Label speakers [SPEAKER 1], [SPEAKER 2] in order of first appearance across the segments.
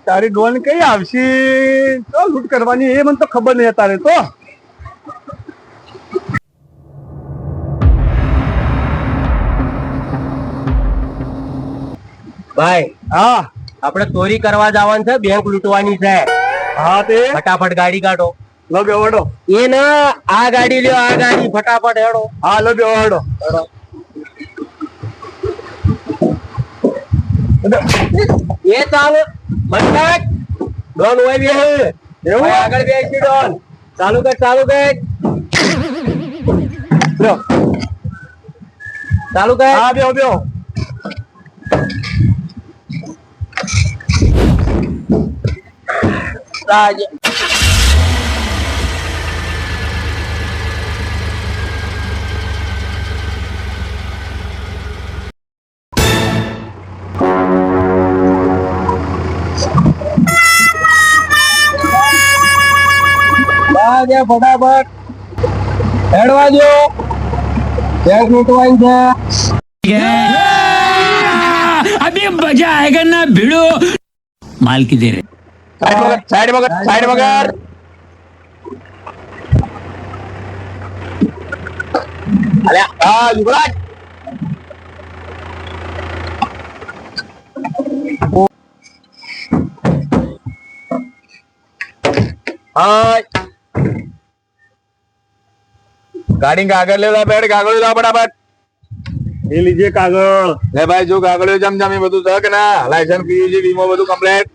[SPEAKER 1] તારી ડોન કઈ આવશે તો લૂંટ કરવાની એ મને તો ખબર નહીં તારે તો
[SPEAKER 2] ભાઈ
[SPEAKER 1] હા
[SPEAKER 2] આપણે ચોરી કરવા જવાનું છે, બેંક લૂંટવાની છે.
[SPEAKER 1] હા તે
[SPEAKER 2] ફટાફટ ગાડી કાઢો.
[SPEAKER 1] લો બેવાડો
[SPEAKER 2] એ ના આ ગાડી લ્યો, આ ગાડી ફટાફટ હેડો.
[SPEAKER 1] હા લો બેવાડો
[SPEAKER 2] એ ચાલો બંધ ડોન હોય બે એવું આગળ બેસી ડોન ચાલુ કર ચાલુ કર
[SPEAKER 1] લો
[SPEAKER 2] ચાલુ કર.
[SPEAKER 1] હા બેહો બેહો
[SPEAKER 2] રાજ ફટાફટ હેડવા દો, બેંક લૂંટવાની છે.
[SPEAKER 3] अभी मजा आएगा ना भिड़ो माल की दे रहे
[SPEAKER 2] સાઈડ મગર સાઈડ મગર. અરે હા યુવરાજ ગાડી કાગળ લેવા બેડ કાગળ લાવ ફટાફટ.
[SPEAKER 1] એ લીજે કાગળ
[SPEAKER 2] લે ભાઈ જો કાગળ જમ એ બધું છે કે ના, લાયસન્સ પીયુસી વીમો બધું કમ્પ્લીટ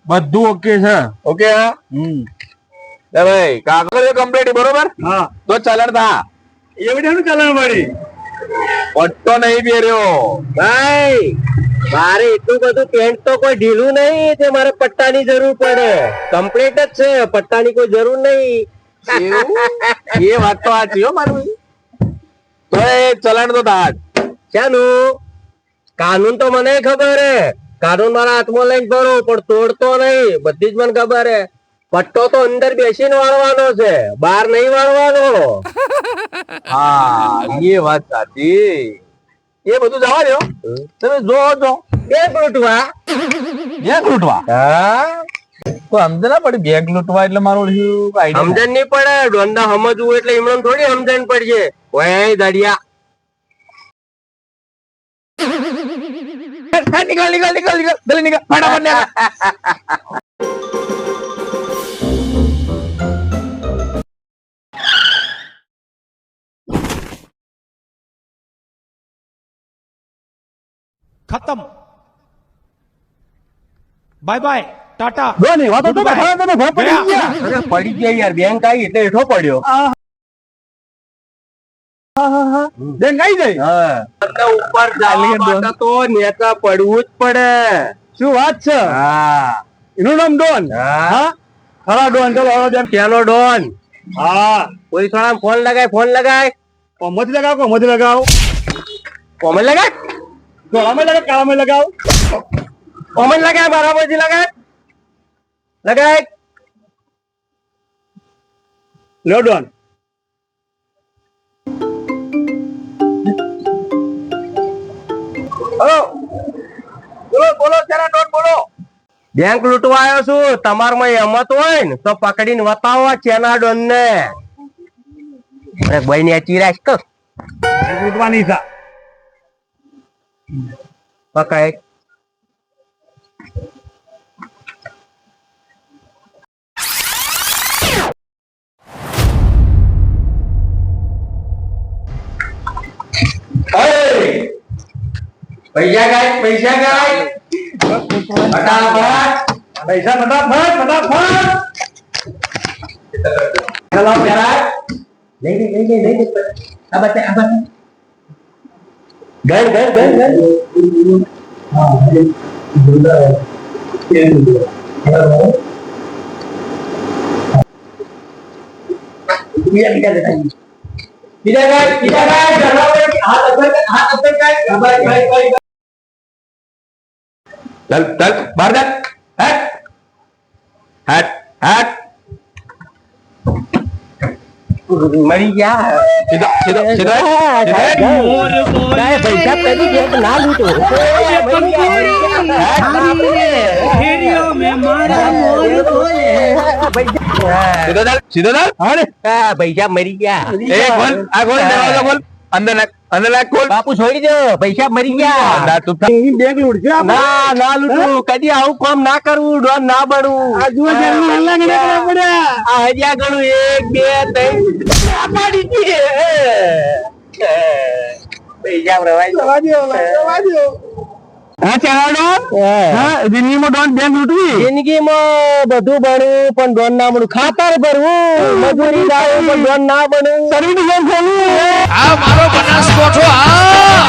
[SPEAKER 1] બધું ઓકે છે
[SPEAKER 2] ઓકે. હા લે ભાઈ કાગળ કમ્પ્લીટ બરોબર.
[SPEAKER 1] હા
[SPEAKER 2] તો ચલણ થા
[SPEAKER 1] એવડે ચલણ મળી
[SPEAKER 2] પટ્ટો નહીં પહેર્યો ભાઈ. મારે એટલું બધું પેન્ટ તો કોઈ ઢીલું નહીં તે મારે પટ્ટાની જરૂર પડે. કમ્પ્લીટ જ છે, પટ્ટાની કોઈ જરૂર નહીં. એ વાત તો સાચી હો મારું. તો એ ચલણ તો થાજ શાનું કાનૂન તો મને ખબર હે. કાનૂન મારા હાથમાં લઈને ફરો પણ તોડતો નહીં, બધી જ મને ખબર હે. પટ્ટો તો અંદર બેસીને વાળવાનો છે, બહાર નહીં વાળવાનો. હા એ વાત સાચી. એ બધું જવા દો, તમે જો બેંક લૂંટવા. બેંક લૂંટવા હા તો સમજ ના પડી. બેંક લૂંટવા એટલે મારું સમજણ નહીં પડે. ડોંડા સમજવું એટલે એમને થોડી સમજણ પડશે. ઓય દડિયા નીકળ નીકળ નીકળ નીકળ જલ્દી નીકળ ફટાફટ નીકળ.
[SPEAKER 3] खत्म बाय बाय टाटा
[SPEAKER 1] ડોની વાતો તો ખરા તને ભર પડી ગયા
[SPEAKER 2] અરે પડી ગયા યાર, બેંક આવી એટલે હેઠો પડ્યો.
[SPEAKER 1] બેંક આવી જાય
[SPEAKER 2] હા ઉપર જવા માટે તો નેતા પડવું જ પડે.
[SPEAKER 1] શું વાત છે
[SPEAKER 2] હા
[SPEAKER 1] એનું નામ ડોન
[SPEAKER 2] હા
[SPEAKER 1] ખરા ડોન ચલો હવે બેન
[SPEAKER 2] પેલો ડોન.
[SPEAKER 1] હા
[SPEAKER 2] કોઈ થોડા ફોન લગાય ફોન લગાય
[SPEAKER 1] કોમથી લગાવ કોમથી લગાવ
[SPEAKER 2] કોમન લગાય
[SPEAKER 1] ચોળામાં લગાવ કાળામાં લગાવ
[SPEAKER 2] કોમન લગાય મારા પછી લગાય લગાય.
[SPEAKER 1] લો ડોન
[SPEAKER 2] હલો બોલો બોલો જરા ડોન બોલો. બેંક લૂંટવા આવ્યો છું. તમારમાં હિંમત હોય ને તો પકડીને બતાવો ચેના ડોન ને. અરે ભાઈ ને ચીરાશ કર
[SPEAKER 1] લૂંટવાની છે
[SPEAKER 2] પકડ. પૈસા ગાય પૈસા ગાય ફટાફટ
[SPEAKER 1] પૈસા ફટાફટ ફટાફટ
[SPEAKER 2] ચલો પેલા નહીં આ બતે ગઈ ગઈ ગઈ ગઈ. બીજા ગાય હાથ અંદર ગાય. चल चल बाहर जा. हट हट हट મરી ગયા સાહેબ, પૈસા પેલી બેંક ના લૂંટો પૈસા મરી ગયા બાપુ છોડી દો પૈસા મરી ગયા
[SPEAKER 1] બેંક લૂટશે
[SPEAKER 2] ના ના લૂંટું કદી આવું કામ ના કરવું ડોન ના બનવું
[SPEAKER 1] આ જુઓ પડ્યા
[SPEAKER 2] આ હજાર ગણું 1 2 3 પાડી દીધી પૈસા રવાય
[SPEAKER 1] હા ચલાડો જિંદગીમાં ડોન બેંક લૂંટવી
[SPEAKER 2] જિંદગીમાં બધું ભણવું પણ ડોન ના બનવું ખાતર ભરવું મજૂરી લાવવું પણ ડોન ના બનવું
[SPEAKER 1] સર્વિસ બેંક ખોલવું
[SPEAKER 3] આ મારો બનાસકોઠો આ